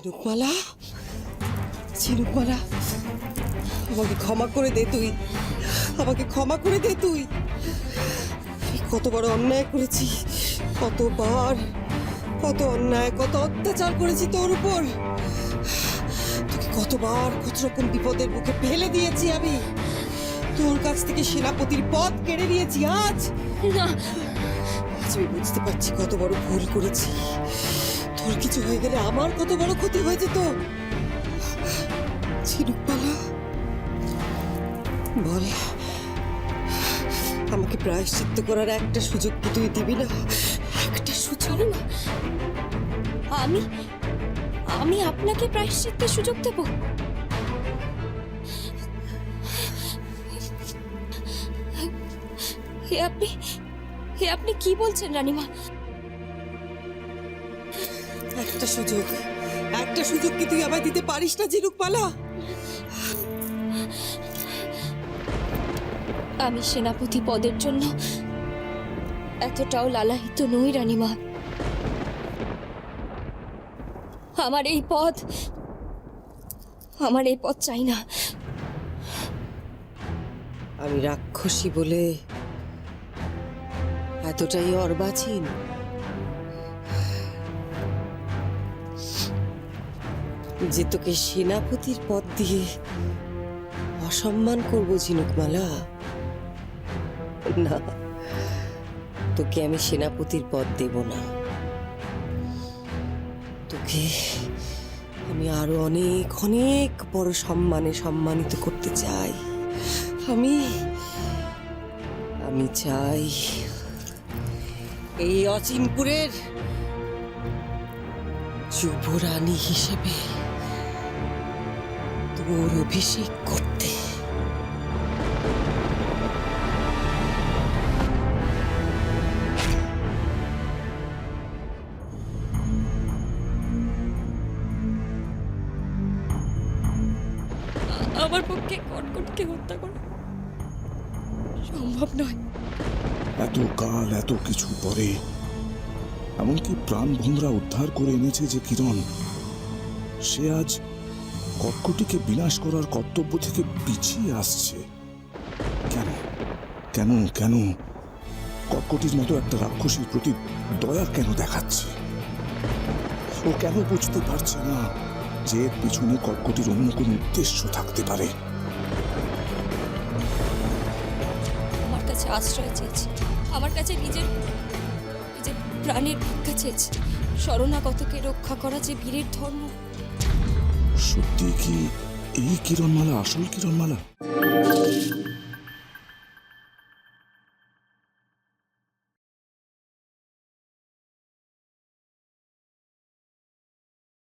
ঝিনুকমালা, ঝিনুকমালা, আমাকে ক্ষমা করে দে তুই, আমাকে ক্ষমা করে দে তুই। আমি কত বড় অন্যায় করেছি, কতবার, কত অন্যায়, কত অত্যাচার করেছি তোর উপর। তোকে কতবার কত রকম বিপদের মুখে ফেলে দিয়েছি আমি। তোর কাছ থেকে সেনাপতির পদ কেড়ে নিয়েছি। আজ না, আজ আমি বুঝতে পারছি কত বড় ভুল করেছি। তোর কিছু হয়ে গেলে আমার কত বড় ক্ষতি হয়ে যেত। ঝিনুকমালা, বল, আমাকে প্রায়শ্চিত্ত করার একটা সুযোগ কি তুই দিবি না? একটা সুযোগ। না, আমি আমি আপনাকে প্রায়শ্চিত্তের সুযোগ দেব? হে আপনি কি বলছেন রানীমা? একটা সুযোগ, একটা সুযোগ কি তুই আমায় দিতে পারিস না ঝিনুকমালা? আমি সেনাপতি পদের জন্য এতটাও লালায়িত নই রানীমা। আমার এই পদ চাই না। আমি রাক্ষসী বলে এতটাই অর্বাচীন? যে তোকে সেনাপতির পদ দিয়ে অসম্মান করবো ঝিনুকমালা? না, তোকে আমি সেনাপতির পদ দেব না। তোকে আমি আরো অনেক অনেক বড় সম্মানে সম্মানিত করতে চাই। আমি চাই এই অচিনপুরের যুবরানী হিসেবে তোর অভিষেক করতে। আমার পক্ষে কটকটকে হত্যা করা সম্ভব নয়। এত কাল এত কিছু পরে এমনকি প্রাণভোমরা উদ্ধার করে এনেছে যে কিরণ, সে আজ কটকটিকে বিনাশ করার কর্তব্য থেকে পিছিয়ে আসছে। কেন কেন কেন কটকটির মতো একটা রাক্ষসীর প্রতি দয়া কেন দেখাচ্ছে? ও কেন বুঝতে পারছে না যে এর পিছনে কটকটির অন্য কোনো উদ্দেশ্য থাকতে পারে? আমার কাছে আশ্রয় চেয়েছে, আমার কাছে নিজের প্রাণের ভিক্ষা চেয়েছে। শরণাগতকে রক্ষা করা যে বীরের ধর্ম। সত্যি কি এই কিরণমালা আসল কিরণমালা?